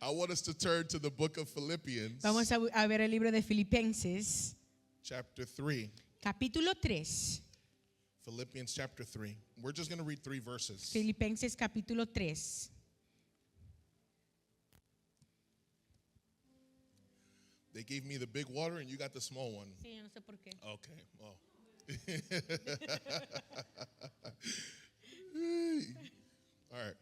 I want us to turn to the book of Philippians, Vamos a ver el libro de Filipenses, chapter 3. capítulo 3. Philippians chapter 3. We're just going to read 3 verses. Filipenses capítulo 3. They gave me the big water and you got the small one. Sí, yo no sé por qué. Okay. Well. All right.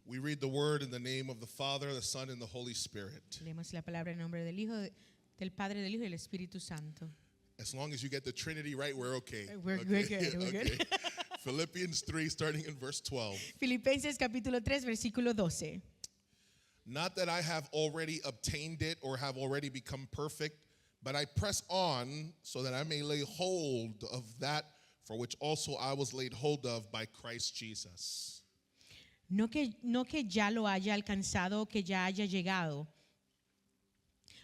We read the word in the name of the Father, the Son, and the Holy Spirit. Leemos la palabra en nombre del Hijo, del Padre, del Hijo y del Espíritu Santo. As long as you get the Trinity right, we're okay. We're good, we're good. Philippians 3, starting in verse 12. Filipenses capítulo 3, versículo 12. Not that I have already obtained it or have already become perfect, but I press on so that I may lay hold of that for which also I was laid hold of by Christ Jesus. No que ya lo haya alcanzado o que ya haya llegado,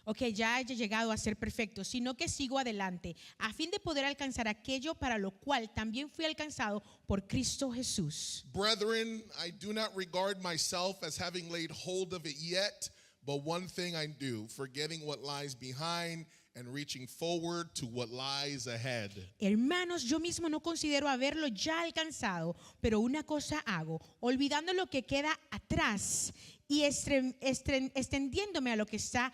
o que ya haya llegado a ser perfecto, sino que sigo adelante, a fin de poder alcanzar aquello para lo cual también fui alcanzado por Cristo Jesús. Brethren, I do not regard myself as having laid hold of it yet, but one thing I do, forgetting what lies behind and reaching forward to what lies ahead. Hermanos, yo mismo no considero haberlo ya alcanzado, pero una cosa hago, olvidando lo que queda atrás y extendiéndome a lo que está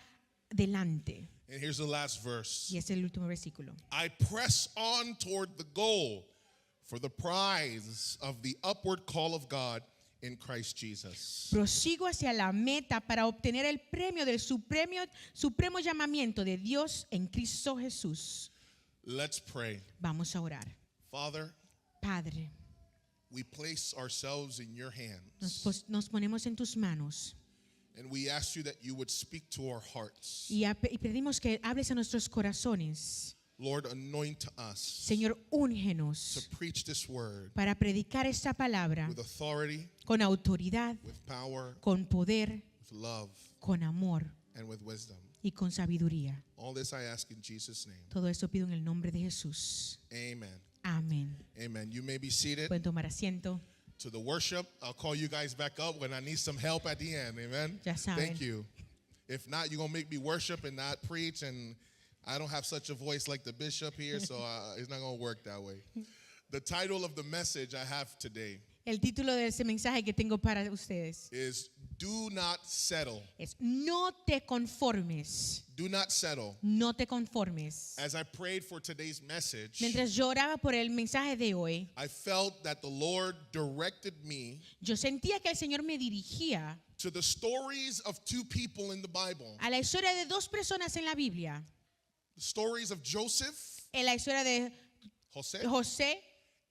delante. And here's the last verse. Y es el último versículo. I press on toward the goal for the prize of the upward call of God in Christ Jesus. Prosigo hacia la meta para obtener el premio del supremo llamamiento de Dios en Cristo Jesús. Let's pray. Vamos a orar. Father, Padre, we place ourselves in your hands. nos ponemos en tus manos And we ask you that you would speak to our hearts. y pedimos que hables a nuestros corazones. Lord, anoint us Señor, to úngenos preach this word para predicar esta palabra with authority, con autoridad, with power, con poder, with love, con amor and with wisdom. y con sabiduría. All this I ask in Jesus' name. Todo esto pido en el nombre de Jesús. Amen. Amén. Amen. You may be seated. Pueden tomar asiento. To the worship, I'll call you guys back up when I need some help at the end. Amen. Ya saben. Thank you. If not, you're going to make me worship and not preach, and I don't have such a voice like the bishop here, so it's not going to work that way. The title of the message I have today El título de ese mensaje que tengo para ustedes is Do Not Settle. es No te conformes. Do not settle. No te conformes. As I prayed for today's message, Mientras yo oraba por el mensaje de hoy, I felt that the Lord directed me yo sentía que el Señor me dirigía to the stories of two people in the Bible. a la historia de dos personas en la Biblia. The stories of Joseph, En la historia de José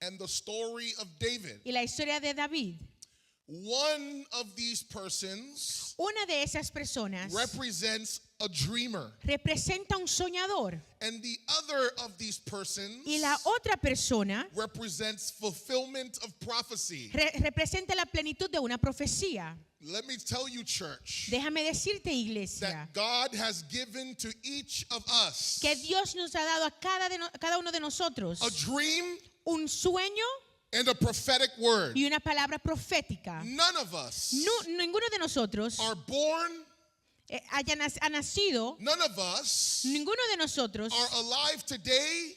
and the story of David. y la historia de David. One of these persons Una de esas personas represents a dreamer, representa un soñador and the other of these persons y la otra persona represents fulfillment of prophecy. representa la plenitud de una profecía. Let me tell you, church, Déjame decirte, iglesia, that God has given to each of us que Dios nos ha dado a cada uno de nosotros a dream un sueño and a prophetic word. y una palabra profética. None of us Ninguno de nosotros are born, ha nacido, none of us ninguno de nosotros are alive today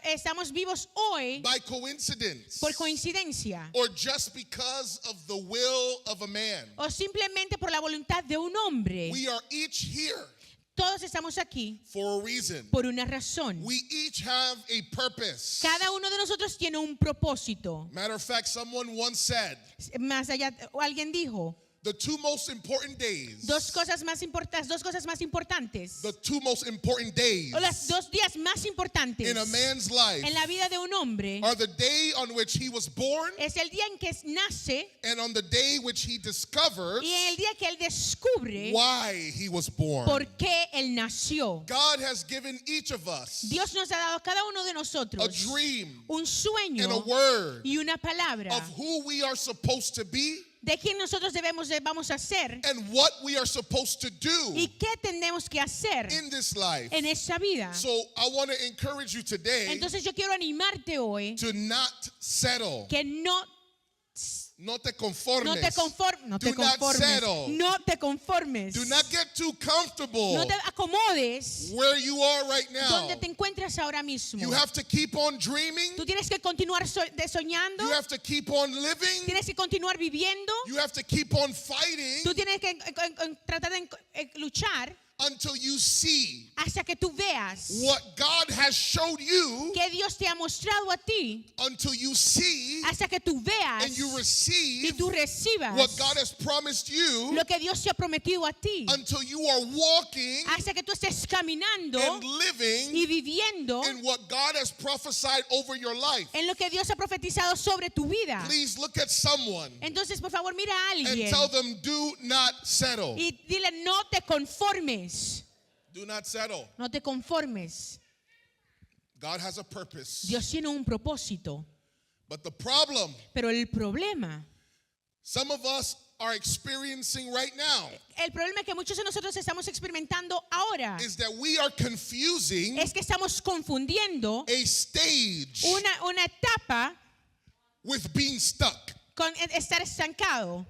estamos vivos hoy by coincidence por coincidencia or just because of the will of a man. o simplemente por la voluntad de un hombre. We are each here Todos estamos aquí for a reason. por una razón. We each have a purpose. Cada uno de nosotros tiene un propósito. Matter of fact, someone once said, Más allá, alguien dijo, the two most important days, dos cosas más importantes, the two most important days o los 2 días más importantes in a man's life en la vida de un hombre are the day on which he was born es el día en que nace and on the day which he discovers y en el día que él descubre why he was born. por qué él nació. God has given each of us Dios nos ha dado a cada uno de a nosotros dream un sueño and a word y una palabra of who we are supposed to be de quién nosotros vamos a ser and what we are supposed to do y qué tenemos que hacer in this life. en esta vida. So I want to encourage you today Entonces yo quiero animarte hoy to not settle. que no No te conformes. No te Do not conformes. settle. No te conformes. Do not get too comfortable No te acomodes where you are right now. donde te encuentras ahora mismo. You have to keep on dreaming. Tú tienes que continuar soñando. You have to keep on living. Tienes que continuar viviendo. You have to keep on fighting Tú tienes que tratar de luchar until you see hasta que tú veas what God has showed you, que Dios te ha mostrado a ti, until you see hasta que tú veas and you y receive tú recibas what God has promised you, lo que Dios te ha prometido a ti, until you are walking hasta que tú estés caminando and living y viviendo in what God has prophesied over your life. en lo que Dios ha profetizado sobre tu vida. Please look at someone Entonces, por favor, mira a and alguien tell them, do not settle. y dile, no te conformes. Do not settle. No te conformes. God has a purpose. Dios tiene un propósito. But the problem Pero el problema, some of us are experiencing right now el problema que muchos de nosotros estamos experimentando ahora is that we are confusing es que estamos confundiendo a stage una etapa with being stuck. con estar estancado.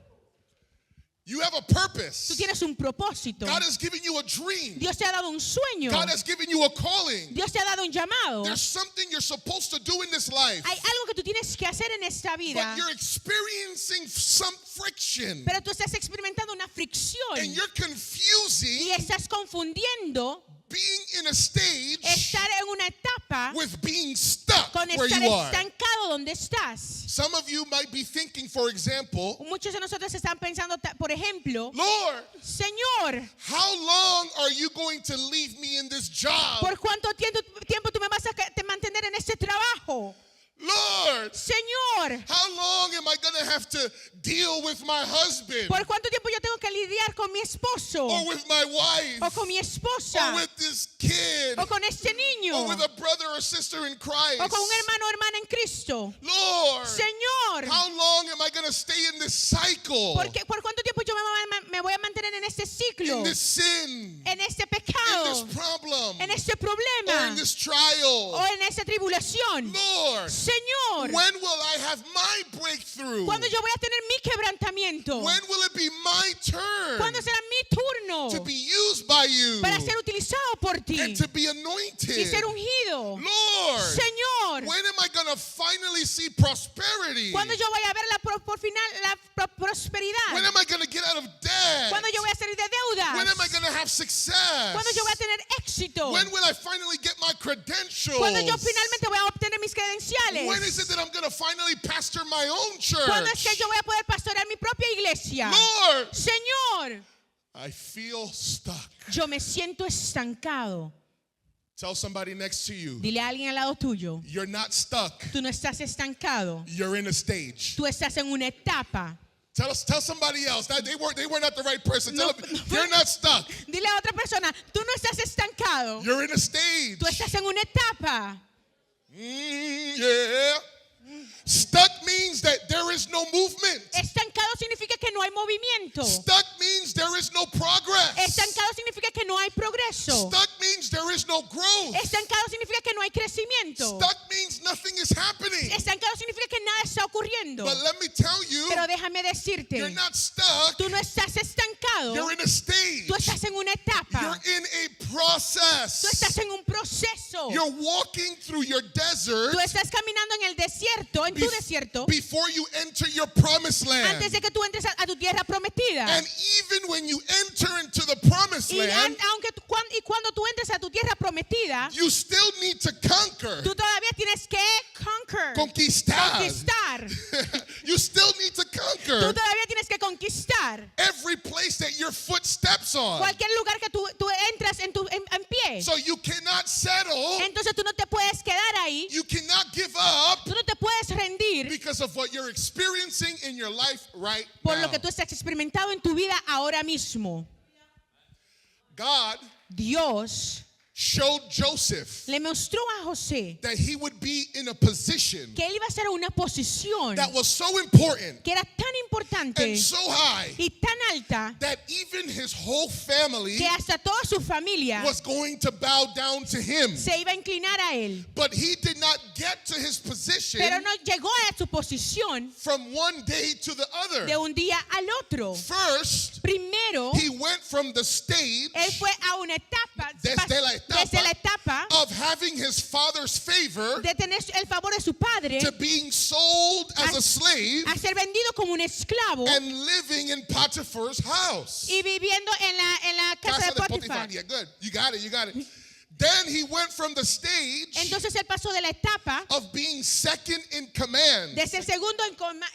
You have a Tú purpose. tienes un propósito. God has given you a dream. Dios te ha dado un sueño. God has given you a calling. Dios te ha dado un llamado. There's something you're supposed to do in this life, Hay algo que tú tienes que hacer en esta vida, but you're experiencing some friction, pero tú estás experimentando una fricción and you're confusing y estás confundiendo being in a stage estar en una etapa with being stuck con where estar you are. estancado donde estás. Some of you might be thinking, for example, Muchos de nosotros están pensando, por ejemplo, Lord, Señor, how long are you going to leave me in this job? ¿por cuánto tiempo tú me vas a mantener en este trabajo? Lord, Señor, how long am I going to have to deal with my husband ¿por cuánto tiempo yo tengo que lidiar con mi esposo? or with my wife O con mi esposa, or with this kid o con este niño, or with a brother or sister in Christ? o con un hermano o hermana en Cristo. Lord, Señor, how long am I going to stay in this cycle, ¿por cuánto tiempo yo me voy a mantener en este ciclo, in this sin, en este in pecado, this problem, en este or problema, in this trial? o en esta tribulación? Lord, Señor, when will I have my breakthrough? ¿cuándo yo voy a tener mi quebrantamiento? When will it be my turn ¿Cuándo será mi turno to be used by you para ser utilizado por ti and to be y anointed? ser ungido? Lord, Señor, when am I going to finally see prosperity? ¿cuándo yo voy a ver por final la prosperidad? When am I going to get out of debt? ¿Cuándo yo voy a salir de deudas? When am I going to have success? ¿Cuándo yo voy a tener éxito? When will I finally get my credentials? ¿Cuándo yo finalmente voy a obtener mis credenciales? When is it that I'm going to finally pastor my own church? ¿Cuándo es que yo voy a poder pastorear mi propia iglesia? Lord, Señor, I feel stuck. yo me siento estancado. Tell somebody next to you, Dile a alguien al lado tuyo, you're not stuck. tú no estás estancado, You're in a stage. tú estás en una etapa. Tell somebody else. They were not the right person. Tell No, them, you're not stuck. Dile a otra persona, tú no estás estancado, You're in a stage. tú estás en una etapa. Yeah. Stuck means that there is no movement. Estancado significa que no hay movimiento. Stuck means there is no progress. Estancado significa que no hay progreso. Stuck means there is no growth. Estancado significa que no hay crecimiento. Stuck means nothing is happening. Estancado significa que nada está ocurriendo. But let me tell you, Pero déjame you're decirte, not stuck. tú no estás estancado, You're in a stage. tú estás en una etapa, You're in a process. tú estás en un proceso, You're walking through your desert tú estás caminando en el desierto, en tu desierto, before you enter your promised land. antes de que tú entres a tu tierra prometida. And even when you enter into the promised Y land, cuando tú entres a tu tierra prometida, you still need to conquer, tú todavía tienes que conquistar. You still need to Tú conquer todavía tienes que conquistar every place that your foot steps on. cualquier lugar que tú entras en pie. So you cannot settle. Entonces tú no te puedes quedar ahí, You cannot give up tú no te puedes rendir because of what you're experiencing in your life right por now. lo que tú estás experimentando en tu vida ahora mismo. God Dios showed Joseph le mostró a José that he would be in a position que él iba a estar en una posición that was so important que era tan importante and so high y tan alta that even his whole family que hasta toda su familia was going to bow down to him. se iba a inclinar a él. But he did not get to his position Pero no llegó a su posición from one day to the other. de un día al otro. First, Primero, he went from the stage él fue a una etapa, desde la etapa of having his father's favor de tener el favor de su padre to being sold as a slave a ser vendido como un esclavo and living in Potiphar's house. y viviendo en la casa de Potifar. Yeah, good. You got it. Then he went from the stage Entonces él pasó de la etapa of being second in command. de ser segundo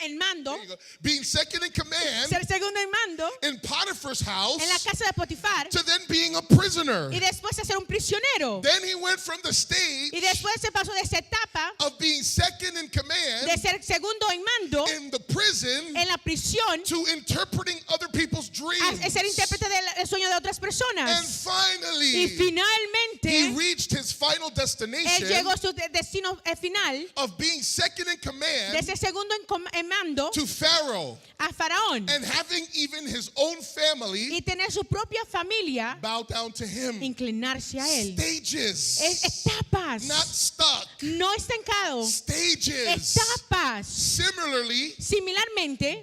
en mando, There you go. Being second in command ser segundo en mando in Potiphar's house en la casa de Potifar to then being a prisoner. y después a ser un prisionero. Then he went from the stage Y después se pasó de esa etapa of being second in command de ser segundo en mando in the prison en la prisión to interpreting other people's dreams. a ser intérprete del sueño de otras And personas. Y finally, finalmente he reached his final él destination llegó a su destino final of being second in de command ser segundo en mando to Pharaoh a Faraón and having even his own family y tener su propia familia bow down to him. inclinarse a él. Stages, Etapas, not stuck. no estancado, Stages. etapas. Similarly, Similarmente,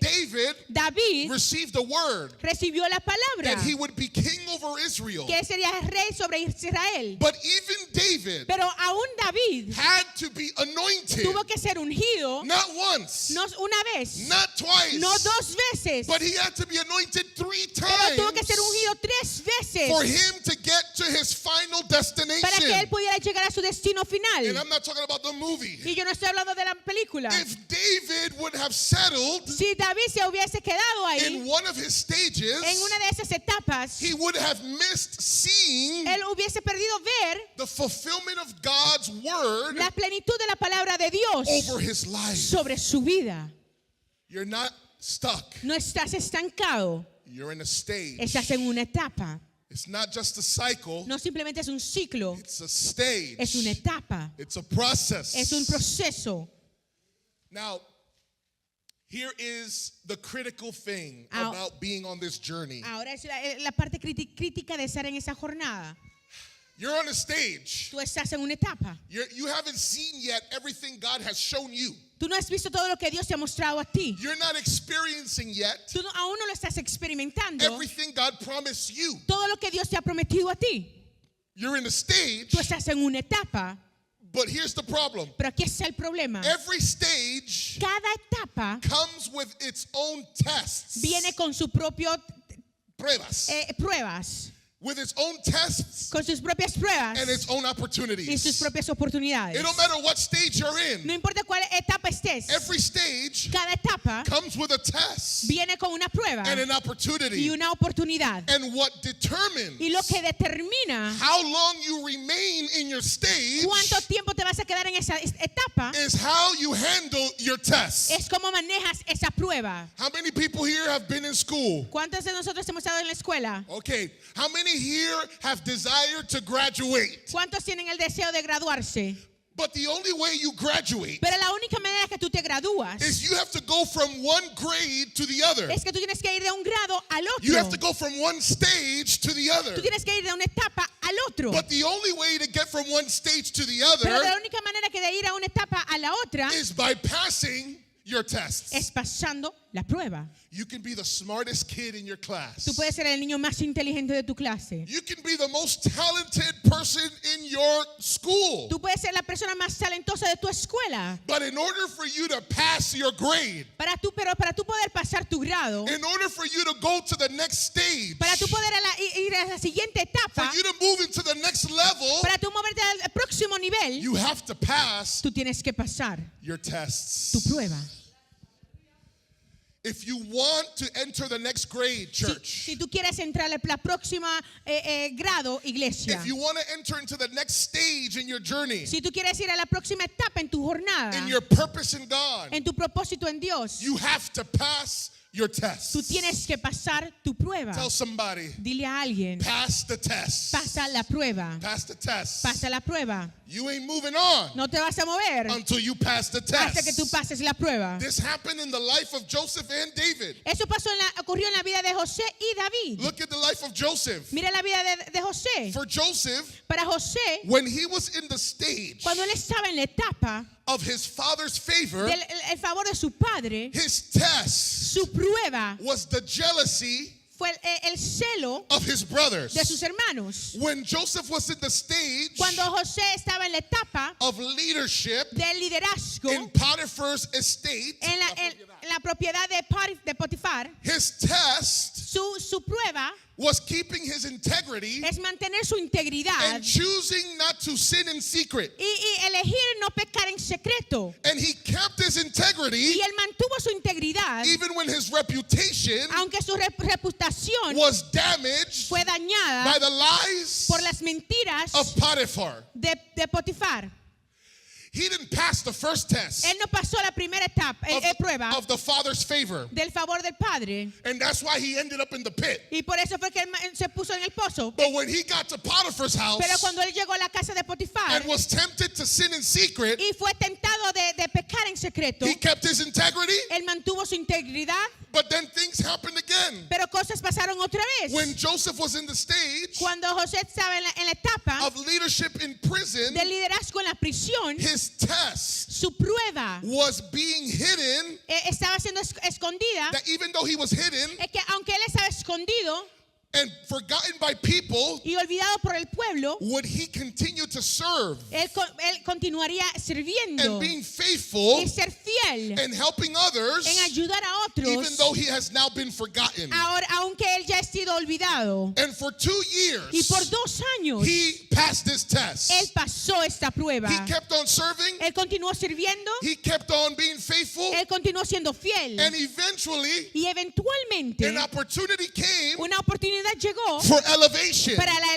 David received a word recibió la palabra that he would be king over Israel. que sería rey sobre Israel. But even David Pero aún David had to be anointed, tuvo que ser ungido not once, no una vez, not twice, no dos veces, but he had to be anointed 3 pero tuvo que ser times ungido 3 veces for him to get to his final para que destination. él pudiera llegar a su destino And final. I'm not talking about the movie. Y yo no estoy hablando de la película. If David would have settled Si David se hubiese quedado in ahí one of his stages, en una de esas etapas, he would have missed seeing él hubiese perdido ver the fulfillment of God's word la plenitud de la palabra de Dios over his life. sobre su vida. You're not stuck. No estás estancado, You're in a stage. estás en una etapa. It's not just a cycle. No simplemente es un ciclo, It's a stage. es una etapa, It's a process. es un proceso. Now, here is the critical thing Ow. about being on this journey. Ahora es la parte crítica de estar en esa jornada. You're on a stage. Tú estás en una etapa. You haven't seen yet everything God has shown you. Tú no has visto todo lo que Dios te ha mostrado a ti. You're not experiencing yet Tú aún no lo estás experimentando. everything God promised you. Todo lo que Dios te ha prometido a ti. You're in a stage, Tú estás en una etapa, but here's the problem. pero aquí está el problema. Every stage Cada etapa comes with its own tests, viene con su propio pruebas, pruebas, with its own tests con sus propias pruebas and its own y sus opportunities. propias oportunidades. It don't matter what stage you're No in. importa cuál etapa estés, Every stage cada etapa comes with a test viene con una prueba and an y opportunity. una oportunidad. And what determines Y lo que determina how long you remain in your stage cuánto tiempo te vas a quedar en esa etapa is how you handle your tests. es cómo manejas esa prueba. How many people here have been in school? ¿Cuántos de nosotros hemos estado en la escuela? Okay. How many here have desired to graduate? ¿Cuántos tienen el deseo de graduarse? But the only way you graduate Pero la única manera que tú te gradúas is you have to go from one grade to the other. es que tú tienes que ir de un grado al You have to otro. go from one stage to the other. Tú tienes que ir de una etapa al otro. But the only way to get from one stage to the Pero other la única manera que de ir a una etapa a la otra is by passing your es tests. pasando la prueba. You can be the smartest kid in your class. Tú puedes ser el niño más inteligente de tu clase. You can be the most talented person in your school. Tú puedes ser la persona más talentosa de tu escuela. But in order for you to pass your grade, Pero para tú poder pasar tu grado, in order for you to go to the next stage, para tú poder ir a la siguiente for etapa, you to move into the next level, para tú moverte al próximo nivel, you have to pass tú tienes que pasar your tests. tu prueba. If you want to enter the next grade, church, Si tú quieres entrar a la próxima grado, iglesia, if you want to enter into the next stage in your journey, si tú quieres ir a la próxima etapa en tu jornada, in your purpose in God, en tu propósito en Dios, you have to pass your test. Tú tienes que pasar tu prueba. Tell somebody, Dile a alguien, pass the test. pasa la prueba. Pass the test. Pasa la prueba. You ain't moving on No te vas a mover until you pass the hasta que tú test. pases la prueba. This happened in the life of Joseph and David. Eso ocurrió en la vida de José y David. Look at the life of Joseph. Mira la vida de José. For Joseph, Para José, when he was in the stage cuando él estaba en la etapa of his father's favor, del el favor de su padre, his test su prueba was the jealousy fue el celo of his brothers. de sus hermanos. When Joseph was in the stage Cuando José estaba en la etapa of leadership del liderazgo in Potiphar's estate, en la propiedad de Potifar, his test su prueba was keeping his integrity es mantener su integridad and choosing not to sin in secret. y elegir no pecar en secreto. And he kept his integrity Y él mantuvo su integridad, even when his reputation aunque su reputación was damaged fue by dañada the lies por las mentiras of Potiphar. de Potifar. He didn't pass the first test Él no pasó la primera etapa, prueba of the father's favor. del favor del Padre. And that's why he ended up in the pit. Y por eso fue que él se puso en el pozo. But when he got to Potiphar's house Pero cuando él llegó a la casa de Potifar and was tempted to sin in secret, y fue tentado de pecar en secreto, he kept his integrity, él mantuvo su integridad, but then things happened again. pero cosas pasaron otra vez. When Joseph was in the stage Cuando José estaba en la etapa of leadership in prison, del liderazgo en la prisión, his test su prueba was being hidden, estaba siendo escondida. that even though he was hidden Es que aunque él estaba escondido and forgotten by people, y olvidado por el pueblo, would he continue to serve él continuaría sirviendo and being faithful y ser fiel and helping others, en ayudar a even otros, though he has now been forgotten. ahora, aunque él ya ha sido olvidado. And for 2 Y por years, 2 años, he passed this test. él pasó esta prueba. He kept on serving, Él continuó sirviendo, he kept on being faithful, él continuó siendo fiel. and eventually, Y eventualmente, an opportunity came una oportunidad llegó for elevation, para la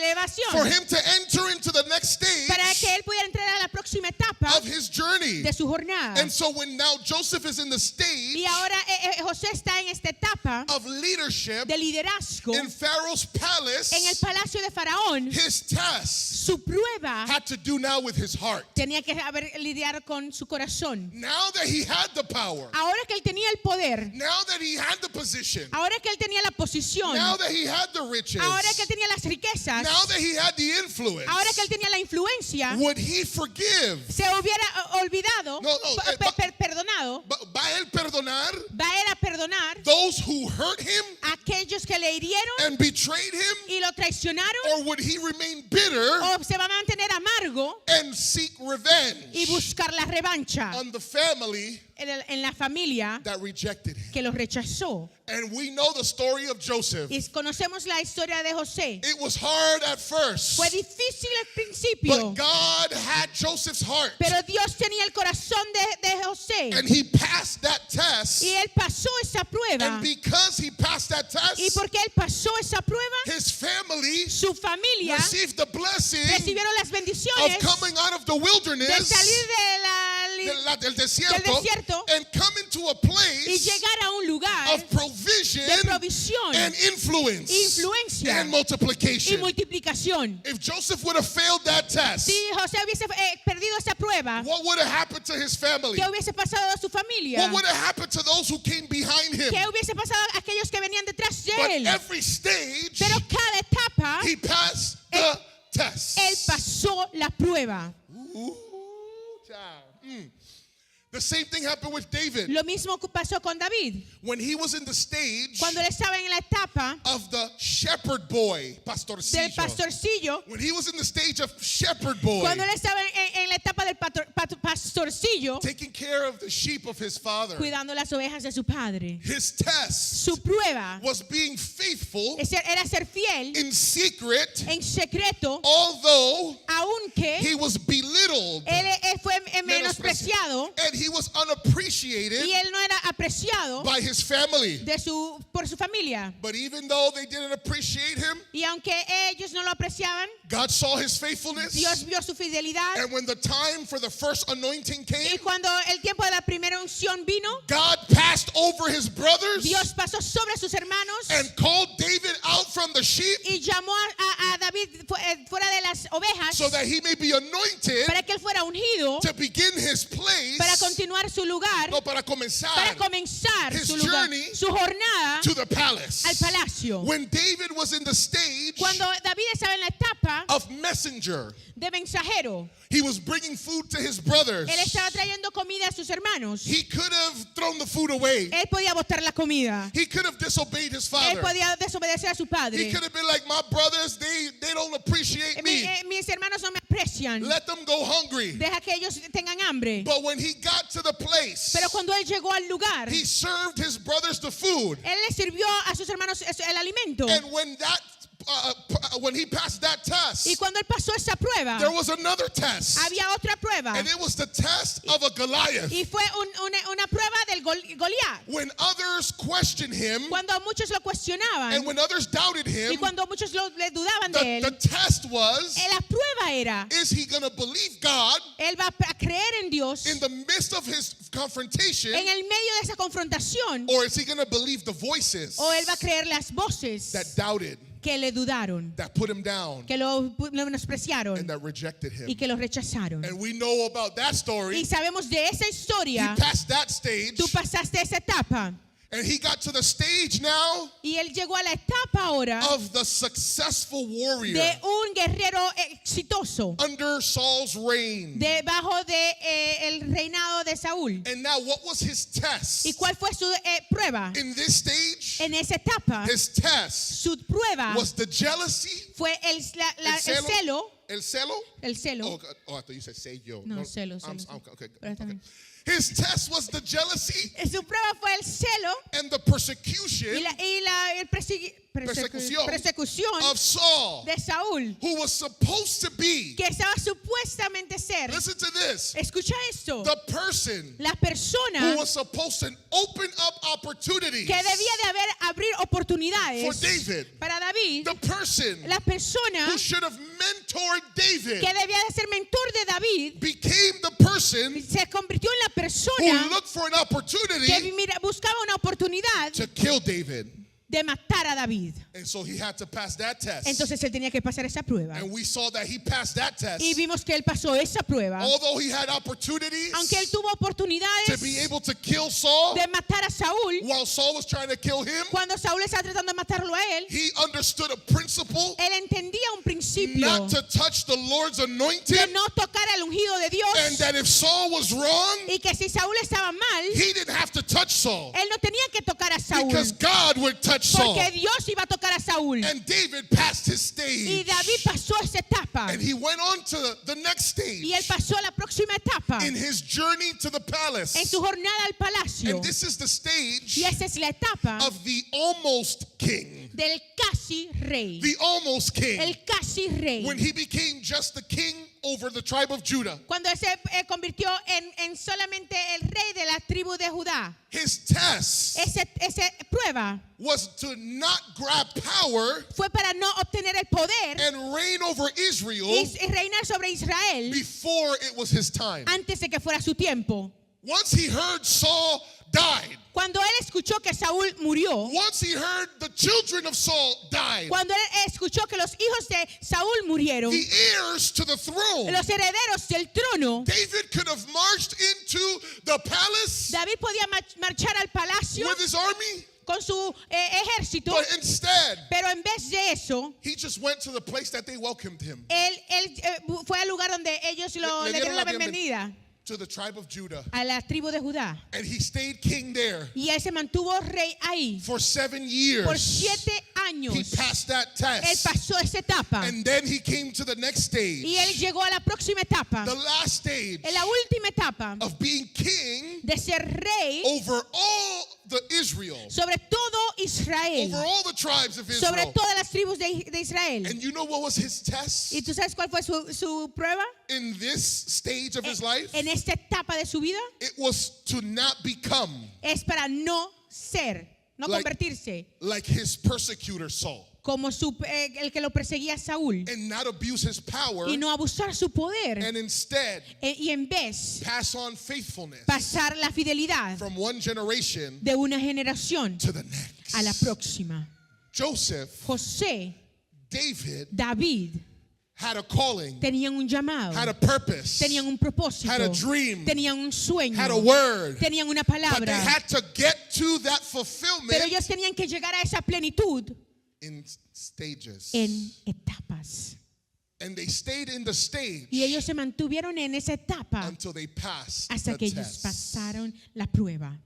for elevación, him to enter into the next para stage que él pudiera entrar a la próxima etapa of his journey. de su jornada. And so when now Joseph is in the stage Y ahora José está en esta etapa of leadership de liderazgo in Pharaoh's palace, en el palacio de Faraón. his test Su prueba had to do now with his heart. tenía que lidiar con su corazón. Now that he had the power, Ahora que él tenía el poder, now that he had the position, ahora que él tenía la posición, now that he had the riches, ahora que él tenía las riquezas, now that he had the influence, ahora que él tenía la influencia, would he forgive? se hubiera olvidado, perdonado, Va a él perdonar va él a perdonar those who hurt him a aquellos que le hirieron and betrayed him? y lo traicionaron, Or would he remain bitter o se va a mantener amargo and seek revenge y buscar la revancha on the family en la familia that rejected him? que los rechazó? And we know the story of Joseph. Y conocemos la historia de José. It was hard at first, Fue difícil al principio, but God had Joseph's heart. pero Dios tenía el corazón de José. And he passed that test. Y él pasó esa prueba. And because he passed that Y test, porque él pasó esa prueba, his family su familia received the blessing recibieron las of bendiciones coming out of the de wilderness, salir del desierto, and come into a y place llegar a un lugar of provision de provisión, and influence influencia and y multiplication. multiplicación. If Joseph would have failed that test, Si José hubiese perdido esa prueba, what would have happened to his family? ¿qué hubiese pasado a su familia? What would have happened to those who came behind him? ¿Qué hubiese pasado a aquellos que venían detrás de But él? every stage, Pero cada etapa, he passed the test. él pasó la prueba. Ooh, child. The same thing happened with David. Lo mismo pasó con David. When he was in the stage Cuando él estaba en la etapa of the shepherd boy, del pastorcillo. pastorcillo, When he was in the stage of shepherd boy, cuando él estaba en la etapa del pastorcillo, taking care of the sheep of his father, cuidando las ovejas de su padre, his test su prueba was being faithful era ser fiel in secret, en secreto, although aunque he was belittled él fue menospreciado and he was unappreciated y él no era apreciado by his family. por su familia. But even though they didn't appreciate him, Y aunque ellos no lo apreciaban, God saw his faithfulness. Dios vio su fidelidad. And when the time for the first anointing Y came, cuando el tiempo de la primera unción vino, God passed over his brothers Dios pasó sobre sus hermanos and called David out from the sheep y llamó a David fuera de las ovejas so that he may be anointed para que él fuera ungido, to begin his place, para continuar su lugar, no, para comenzar para comenzar his su lugar, journey su jornada to the palace. al palacio. When David was in the stage Cuando David estaba en la etapa of messenger, de mensajero, he was bringing food to his brothers. él estaba trayendo comida a sus hermanos. He could have thrown the food away. Él podía botar la comida. He could have disobeyed his Él father. podía desobedecer a su He padre. could have been like, my brothers, they don't appreciate me. Mis hermanos no me aprecian. Let them go hungry. Deja que ellos tengan hambre. But when he got to the place, Pero cuando él llegó al lugar, he served his brothers the food. él le sirvió a sus hermanos el alimento. And when he passed that test, Y cuando él pasó esa prueba, there was another test. había otra prueba. And it was the test of a Goliath. Y fue una prueba del Goliat. When others questioned him Cuando muchos lo cuestionaban and when others doubted y him, cuando muchos le dudaban de the él, test was, la prueba era, is he going to believe God él va a creer en Dios in the midst of his confrontation, en el medio de esa confrontación, or is he going to believe the voices o él va a creer las voces that doubted, que le dudaron, that put him down, que lo menospreciaron and that rejected him? y que lo rechazaron. And we know about that story. Y sabemos de esa He historia. passed that stage, Tú pasaste esa etapa and he got to the stage now y él llegó a la etapa ahora of the successful warrior de un guerrero exitoso under Saul's reign. debajo de el reinado de Saúl. And now, what was his test? ¿Y cuál fue su prueba? In this stage, En esa etapa, his test su prueba was the jealousy, fue el celo. el celo. El celo. Oh, God. Oh, I thought you said sello. No, celo. Okay. Pero está bien. His test was the jealousy Su prueba fue el celo and the persecution y la persecución of Saul, de Saúl, who was supposed to be, que estaba supuestamente ser. listen to this, Escucha esto. the person La persona who was supposed to open up opportunities que debía de abrir oportunidades for David, para David, the person la persona who should have mentored David, que debía de ser mentor de David, became the person se convirtió en la who persona looked for an opportunity que buscaba una oportunidad to kill David. de matar a David. And so he had to pass that test. Entonces él tenía que pasar esa prueba. And we saw that he passed that test. Y vimos que él pasó esa prueba. Although he had opportunities Aunque él tuvo to oportunidades be able to kill Saul de matar a Saúl, while Saul was trying to kill him, cuando Saúl estaba tratando de matarlo a él, he understood a principle él entendía un principio not to touch the Lord's anointed, de no tocar al ungido de and Dios, that if Saul was wrong, y que si Saúl estaba mal, he didn't have to touch Saul él no tenía que tocar a Saúl, because God would touch Saul. porque Dios iba a tocar a Saúl. And David passed his Y stage. David pasó esa etapa. And he went on to the next stage Y él pasó a la próxima etapa in his journey to the en palace. su jornada al palacio. And this is the stage Y esa es la etapa of the almost king. del casi rey. The almost king. El casi rey. When he became just the king over the tribe of Judah. Cuando él se convirtió en solamente el rey de la tribu de Judá. His test Esa prueba was to not grab power fue para no obtener el poder and reign over Israel y reinar sobre Israel before it was his time. antes de que fuera su tiempo. Once he heard Saul died, Cuando él escuchó que Saúl murió, once he heard the children of Saul died, cuando él escuchó que los hijos de Saúl murieron, the heirs to the throne, los herederos del trono, David could have marched into the palace David podía marchar al palacio with his army, con su ejército, but instead, pero en vez de eso, he just went to the place that they welcomed him, él fue al lugar donde ellos le dieron la bienvenida, to the tribe of Judah. a la tribu de Judá. And he stayed king there Y él se mantuvo rey ahí for 7 por years. 7 He años. passed that Él test. pasó esa etapa And then he came to the next stage, y él llegó a la próxima etapa, the last stage en la última etapa of being king de ser rey over all the Israel, sobre todo Israel, over all the tribes of sobre Israel. todas las tribus de Israel. And you know what was his test ¿Y tú sabes cuál fue su prueba? in this stage of his life? En esta etapa de su vida It was to not become es para no ser, no Like- convertirse like his persecutor Saul, como el que lo perseguía Saúl and not abuse his power, y no abusar su poder and instead y en vez pass on faithfulness pasar la fidelidad from one generation de una generación to the next. a la próxima. Joseph, José, David David had a calling, tenían un llamado, had a purpose, tenían un propósito, had a dream, tenían un sueño, had a word, tenían una but they palabra, had to get to that pero fulfillment ellos tenían que llegar a esa plenitud in stages. en etapas. And they stayed in the stage Y ellos se mantuvieron en esa etapa until they passed hasta the que ellos test. pasaron la prueba.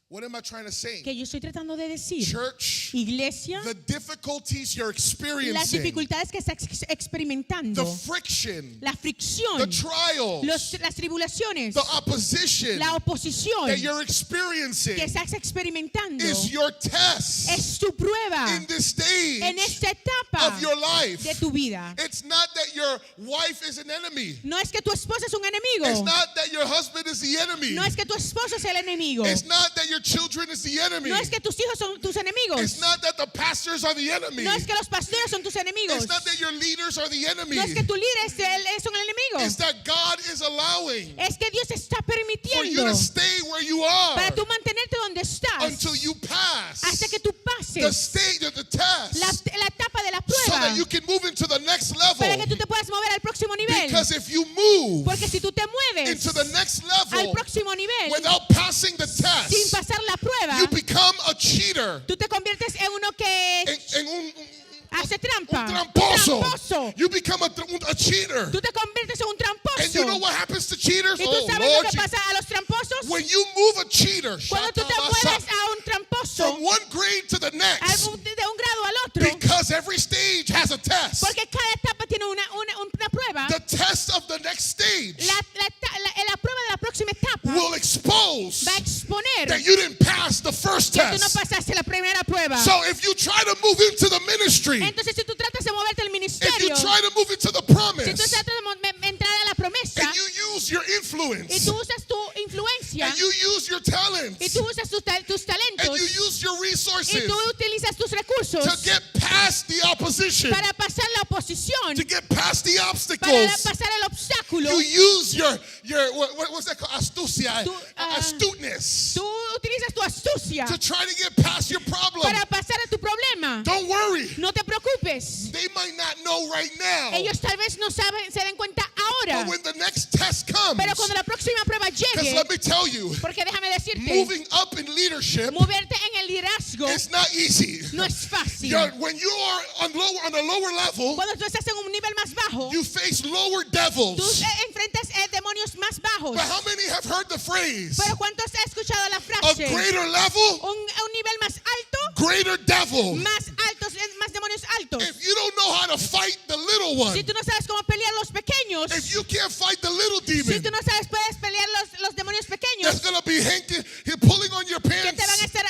What am I trying to say? Que yo estoy tratando de decir, Church, iglesia, the difficulties you're las experiencing, dificultades que estás experimentando, the friction, la fricción, the trials, las tribulaciones, the opposition la oposición that you're experiencing que estás experimentando is your test es tu prueba in this stage en esta etapa of your life. de tu vida. It's not that your wife is an enemy. No es que tu esposa es un It's enemigo. not that your husband is the enemy. No es que tu esposo sea el enemigo. It's not that your children is the enemy. No es que tus hijos son tus enemigos. It's not that the pastors are the enemy. No es que los pastores son tus enemigos. It's not that your leaders are the enemy. No es que tu líder son el enemigo. It's that God is allowing Es que Dios está for you permitiendo to stay where you are para tú mantenerte donde estás until you pass hasta que tú the pases stage of the test la etapa de la so prueba that you can move into the next para que level. tú te puedas mover al próximo nivel. Because if you move Porque si tú te mueves into the next al level próximo nivel without passing the sin test, pasar la prueba, you become a cheater. tú te conviertes en uno que En un hace trampa. un tramposo. Un tramposo. You become a cheater. Tú te conviertes en un And you know tramposo. what happens to cheaters? ¿Y tú Oh, sabes lo Lord, que pasa a los tramposos? when you move a cheater Cuando tú te mueves a un tramposo from one grade to the next, de un grado al otro, because every stage has a test. porque cada etapa tiene una prueba, The test of the next stage la prueba de la próxima etapa will expose va a exponer that you didn't pass the first que tú no test. pasaste la primera prueba. So if you try to move into the ministry, Entonces, si tú tratas de moverte al if you ministerio, try to move into the si tú promise, tratas de entrar a la promesa and you use your y influence, tú usas tu influencia and you use your y talents, tú usas tus and talentos you use your y resources tú utilizas tus to recursos get past the opposition, para pasar la oposición, to get past the para obstacles. pasar el obstáculo. You use your what's that called? Astucia, astuteness, Tú utilizas tu astucia to try to get past your problem. para pasar a tu problema. Don't worry. No te preocupes. They might not know right now, Ellos tal vez no saben, se den cuenta ahora, but when the next test comes, pero cuando la próxima prueba because llegue, let me tell you, porque déjame decirte, moving up in leadership moverte en el liderazgo is not easy. no es fácil. When you are on a lower level, Cuando tú estás en un nivel más bajo, you face lower tú devils. enfrentas demonios más bajos. But how many have heard the phrase? Pero ¿cuántos han escuchado la A frase? greater level, Un nivel más alto, greater devil. más altos, más demonios altos. If you don't know how to fight the little one, Si tú no sabes cómo pelear los pequeños, if you can't fight the little si demon, tú no sabes, puedes pelear los demonios pequeños that's going to be pulling on your que te van a pants. estar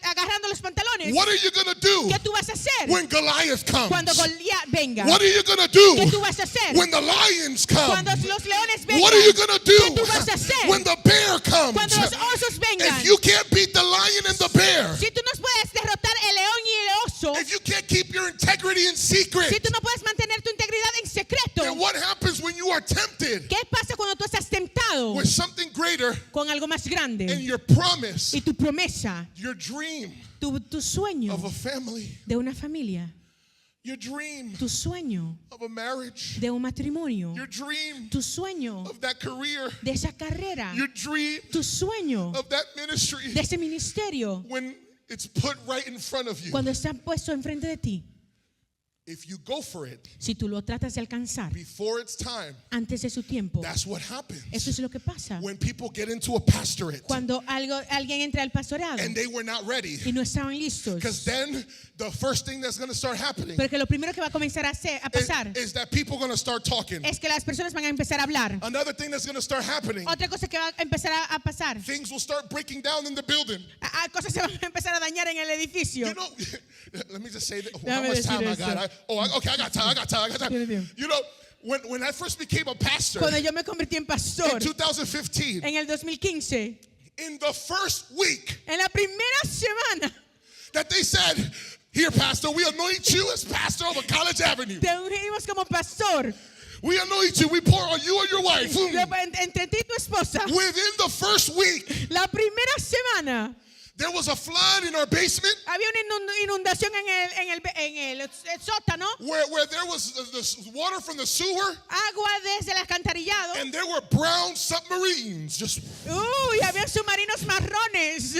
agarrando los pantalones. What are you going to do ¿Qué tú vas a hacer when Goliath comes? cuando Goliat venga? What are you going to ¿Qué do tú vas a hacer when the lions come? cuando los leones vengan? What are you going to ¿Qué tú do vas a hacer when the bear comes? cuando los osos vengan? If you can't beat the lion and the bear, Si tú no puedes derrotar el león y el oso, if you can't keep your integrity in secret, si tú no puedes mantener tu integridad en secreto, then what happens when you are tempted ¿qué pasa cuando tú estás tentado with something greater con algo más in grande? your promise, Y tu promesa, your dream tu sueño of a family, de una familia, your dream tu sueño of a marriage, de un matrimonio, your dream tu sueño of that career, de esa carrera, your dream tu sueño of that ministry, de ese ministerio, when it's put right in front of you. cuando está puesto enfrente de ti, if you go for it Si tú lo tratas de alcanzar before it's time, antes de su tiempo, that's what happens. eso es lo que pasa. When people get into a pastorate Cuando alguien entra al pastorado and they were not ready, y no estaban listos. because then the first thing that's going to start happening Porque lo primero que va a comenzar a pasar is that people are going to start talking. es que las personas van a empezar a hablar. Another thing that's going to start happening, Otra cosa que va a empezar a pasar, things will start breaking down in the building. cosas se van a empezar a dañar en el edificio. You know, let me just say that. Déjame How much decir time I esto. got? Okay, I got time. Tiene tiempo. You know, when I first became a pastor Cuando yo me convertí en pastor in 2015, en el 2015, in the first week en la primera semana that they said, "Here, pastor, we anoint you as pastor over College Avenue. te ungimos como pastor. We anoint you. We pour on you and your wife." Entre ti y tu esposa, Within the first week, la primera semana there was a flood in our basement había una inundación en el sótano, where there was the water from the sewer, agua desde el alcantarillado. and there were brown submarines just. Y había submarinos marrones.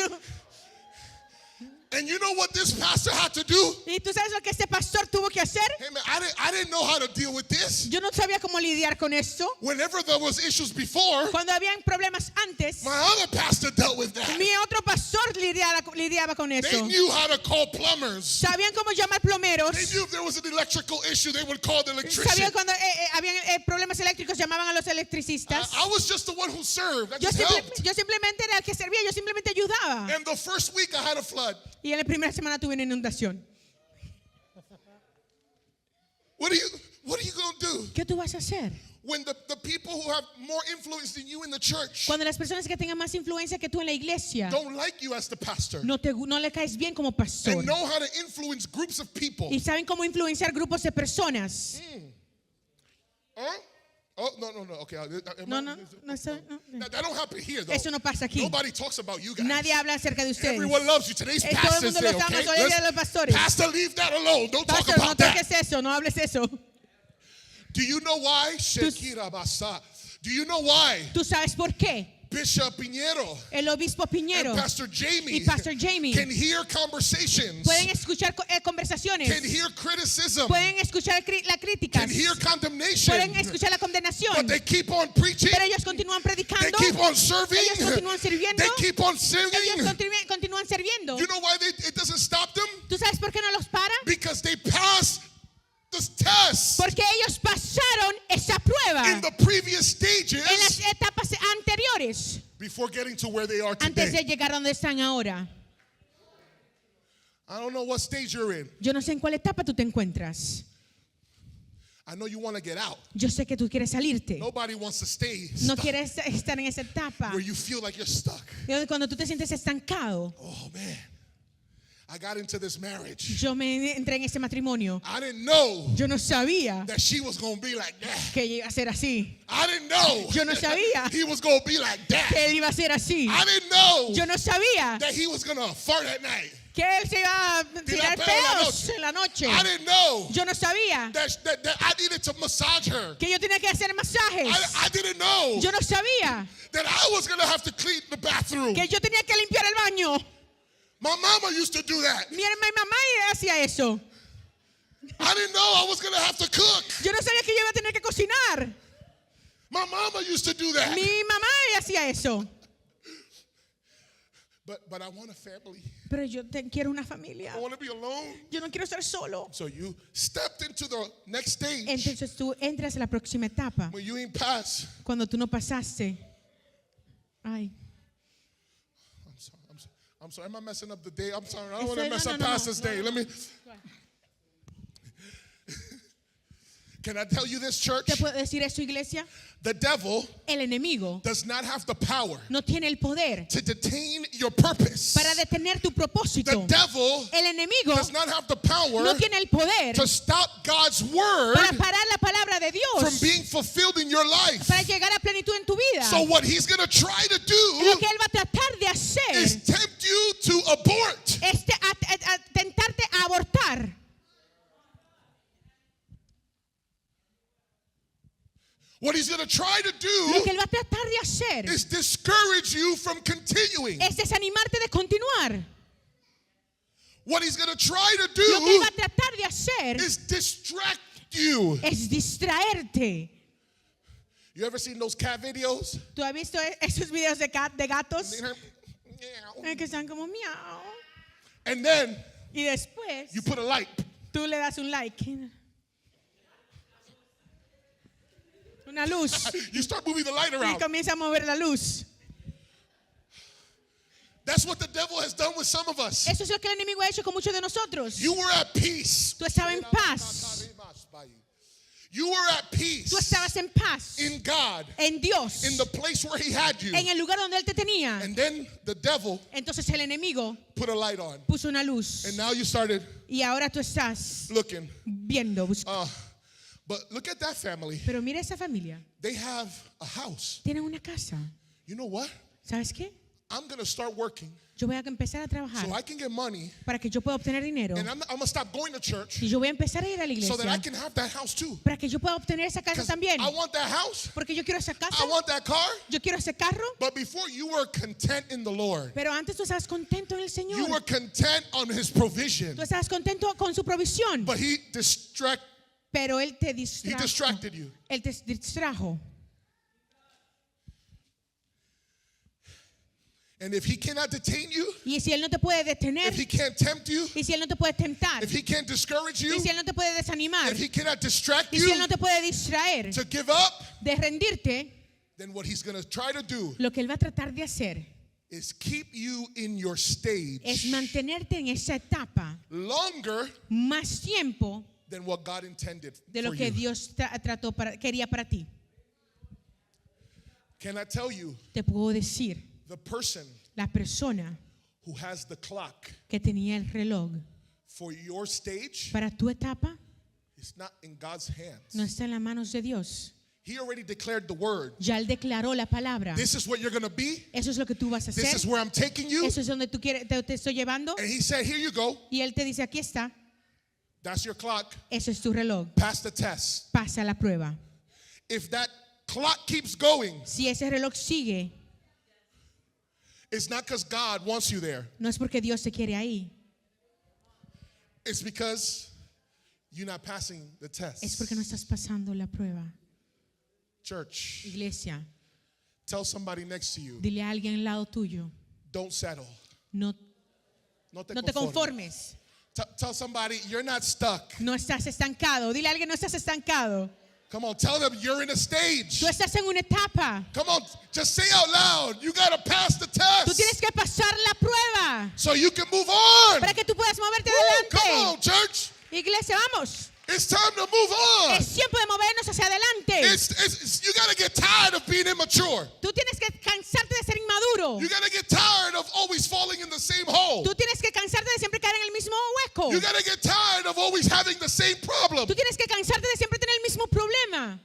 And you know what this pastor had to do? ¿Y tú sabes lo que este pastor tuvo que hacer? Hey man, I didn't know how to deal with this. Yo no sabía cómo lidiar con esto. Whenever there was issues before, Cuando habían problemas antes, my other pastor dealt with that. mi otro pastor lidiaba con They eso. knew how to call plumbers. Sabían cómo llamar plomeros. They knew if there was an electrical issue, they would call the electrician. Sabían cuando habían problemas eléctricos, llamaban a los electricistas. I was just the one who served. I Yo, just helped. yo simplemente era el que servía, yo simplemente ayudaba. And the first week I had a flood. Y en la primera semana tuve una inundación. What are you going to do? ¿Qué tú vas a hacer? When the people who have more influence than you in the church Cuando las personas que tengan más influencia que tú en la iglesia don't like you as the pastor no le caes bien como pastor and know how to influence groups of people. y saben cómo influenciar grupos de personas. Huh? Oh, no. Okay. That don't happen here, though. Eso no pasa aquí. Nobody talks about you guys. Nadie habla acerca de ustedes. Everyone loves you. Today's Todo el pastor's mundo day, los ama, okay? hoy es día de los pastores. Pastor, leave that alone. Don't talk Pastor, no about that. toques eso, no hables eso. Do you know why? Shekira Basa. Do you know why? ¿Tú sabes por qué? Bishop Piñero El obispo Piñero and Pastor Jamie y Pastor Jamie can hear conversations, pueden escuchar conversaciones, can hear criticism, pueden escuchar la crítica, can hear condemnation, pueden escuchar la condenación, but they keep on preaching, pero ellos continúan they predicando, keep on serving, ellos continúan sirviendo, they keep on ellos singing. continúan sirviendo. You know why it doesn't stop them? ¿Tú sabes por qué no los para? Because they pass the test Porque ellos pasaron esa prueba in the previous en las stages etapas anteriores before getting to where they are antes de today. llegar donde están ahora. I don't know what stage you're in. Yo no sé en cuál etapa tú te encuentras. I know you want to get out. Yo sé que tú quieres salirte. Nobody wants to stay No stuck quieres estar en esa etapa. where you feel like you're stuck. Cuando tú te sientes estancado. Oh man, I got into this marriage. Yo me entré en ese matrimonio. I didn't know Yo no sabía that she was going to be like that. que iba a ser así. I didn't know Yo no sabía he was going to be like that. que él iba a ser así. I didn't know Yo no sabía that he was going to fart at night. que él se iba a tirar pedo en la pedos en la noche. I didn't know Yo no sabía that I needed to massage her. que yo tenía que hacer masajes. I didn't know Yo no sabía that I was going to have to clean the bathroom. que yo tenía que limpiar el baño. My mama used to do that. Mi mamá hacía eso. I didn't know I was going to have to cook. Yo no sabía que yo iba a tener que cocinar. My mama used to do that. Mi mamá hacía eso. But I want a family. Pero yo quiero una familia. I want to be alone. Yo no quiero estar solo. So you stepped into the next stage Entonces tú entras a la próxima etapa. when you ain't passed. Cuando tú no pasaste. Ay. I'm sorry. Am I messing up the day? I'm sorry. I don't want to No, mess no, up no, Pastor's no, day. no. Let me. Can I tell you this, church? ¿Te puedo decir eso, iglesia? The devil El enemigo does not have the power no tiene el poder to detain your purpose. para detener tu The propósito. devil El enemigo does not have the power no tiene el poder to stop God's word para parar la palabra de from Dios, being fulfilled in your life. para llegar a plenitud en tu vida. So what he's going to try to Lo do que él va a tratar de hacer is tempt you to abort. es tentarte a abortar. What he's going to try to Lo do que él va a tratar de hacer is discourage you from continuing. es desanimarte de continuar. What he's going to try to Lo que él do va a tratar de hacer hacer is distract you. es distraerte. You ever seen those cat videos? ¿Tú has visto esos videos de gatos? And Que están como miau. then Y después you put a light. tú le das un like. Una luz. You start moving the light Y around. comienza a mover la luz. That's what the devil has done with some of us. Eso es lo que el enemigo ha hecho con muchos de nosotros. You were at peace. Tú estabas en paz. You were at peace Tú estabas en paz. in God, En Dios. in the place where he had you. En el lugar donde Él te tenía. And then the devil Entonces el enemigo put a light on. puso una luz. And now you started Y ahora tú estás looking. viendo. But look at that family. Pero mira esa familia. They have a house. Tienen una casa. You know what? ¿Sabes qué? I'm going to start working Yo voy a empezar a trabajar so I can get money. para que yo pueda obtener dinero. And I'm going to stop going to church Y yo voy a empezar a ir a la so that I iglesia can have that house too. para que yo pueda obtener esa casa 'Cause también. I want that house. Porque yo quiero esa casa, I want that car. yo quiero ese carro. But before you were content in the Lord. Pero antes tú estabas contento en el You were Señor. content on his provision. Tú estabas contento con su provisión. But he Pero Él te distrajo. distracted you. Él te distrajo. And if he cannot detain you, Y si Él no te puede detener, if he can't tempt you, y si Él no te puede tentar, if he can't discourage y you, si Él no te puede desanimar, if he cannot distract y si Él you no te puede distraer to give up, de rendirte, then what he's going to try to do lo que Él va a tratar de hacer is keep you in your stage es mantenerte en esa etapa longer más tiempo than what God intended de lo for que you. Dios quería para ti. Can I tell you, Te puedo decir, the person la persona who has the clock que tenía el reloj for your stage para tu etapa is not in God's hands. no está en las manos de Dios. He already declared the word. Ya Él declaró la palabra. This is what you're going to be. Eso es lo que tú vas a This hacer. is where I'm taking you. Eso es donde tú quieres, te estoy llevando. And he said, here you go. Y Él te dice, aquí está. That's your clock. Eso es tu reloj. Pass the test. Pasa la prueba. If that clock keeps going, Si ese reloj sigue, it's not because God wants you there. no es porque Dios te quiere ahí. It's because you're not passing the test. Es porque no estás pasando la prueba. Church, Iglesia, tell somebody next to you, dile a alguien al lado tuyo, don't settle. no, No te no te conformes. conformes. Tell somebody you're not stuck. No estás estancado. Dile a alguien, no estás estancado. Come on, tell them you're in a stage. Tú estás en una etapa. Come on, just say out loud, you got to pass the Tú test tienes que pasar la prueba so you can move on. para que tú puedas moverte Woo, come adelante. on, church. Iglesia, vamos. It's time to move on. Es tiempo de movernos hacia adelante. You got to get tired of being immature. Tú tienes que cansarte de ser inmaduro. You got to get tired of always falling in the same hole. Tú tienes que cansarte de siempre caer en el mismo hueco. You got to get tired of always having the same problem. Tú tienes que cansarte de siempre tener el mismo problema.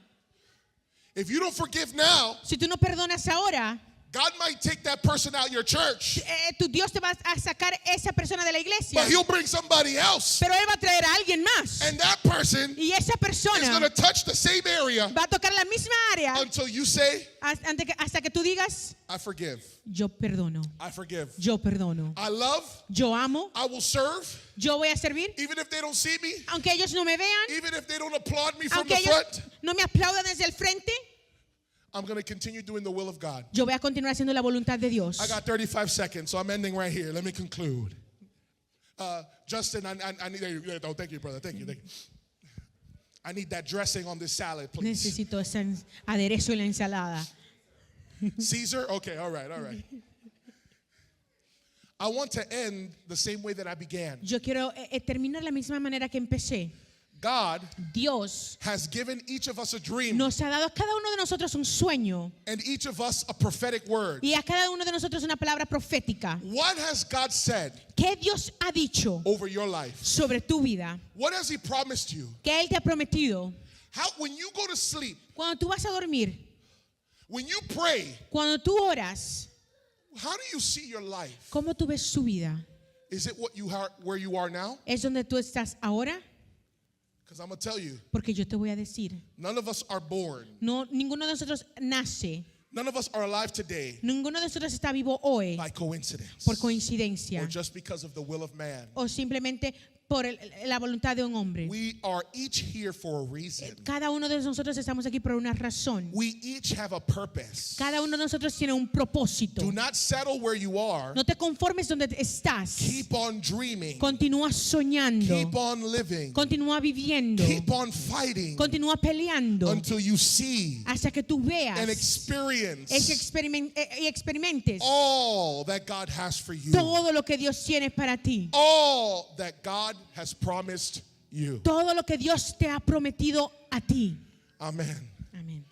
If you don't forgive now, Si tú no perdonas ahora, God might take that person out of your church, tu Dios te va a sacar esa persona de la iglesia. but he'll bring somebody else. Pero Él va a traer a alguien más. And that person Y esa is persona going to touch the same area va a tocar la misma área until you say, hasta que tú digas, I forgive. yo perdono, I forgive. yo perdono, I love. yo amo, I will serve. yo voy a servir. Even if they don't see me, Aunque ellos no me vean, even if they don't applaud me from aunque the ellos front, no me aplaudan desde el frente, I'm going to continue doing the will of God. yo voy a continuar haciendo la voluntad de Dios. I got 35 seconds, so I'm ending right here. Let me conclude. Justin, I need. Oh, thank you, brother. Thank you. I need that dressing on this salad, please. Necesito ese aderezo en la ensalada. Caesar? Okay, all right. I want to end the same way that I began. Yo quiero terminar la misma manera que empecé. God Dios has given each of us a dream nos ha dado a cada uno de nosotros un sueño and each of us a prophetic word. y a cada uno de nosotros una palabra profética. What has God said ¿Qué Dios ha dicho over your life? sobre tu vida? What has He promised you? ¿Qué Él te ha prometido? When you go to sleep, Cuando tú vas a dormir, when you pray, cuando tú oras, how do you see your life? ¿cómo tú ves su vida? Is it where you are now? ¿Es donde tú estás ahora? Because I'm going to tell you, Porque yo te voy a decir, none of us are born. no, ninguno de nosotros nace, None of us are alive today ninguno de nosotros está vivo hoy by coincidence por coincidencia or just because of the will of man. o simplemente por la voluntad de un hombre. We are each here for a reason. Cada uno de nosotros estamos aquí por una razón. We each have a purpose. Cada uno de nosotros tiene un propósito. Do not settle where you are. No te conformes donde estás. Keep on dreaming. Continúa soñando. Keep on living. Continúa viviendo. Keep on fighting Continúa peleando until you see hasta que tú veas and experience y experimentes all that God has for you. todo lo que Dios tiene para ti. All that God has promised you. Todo lo que Dios te ha prometido a ti. Amen. Amén.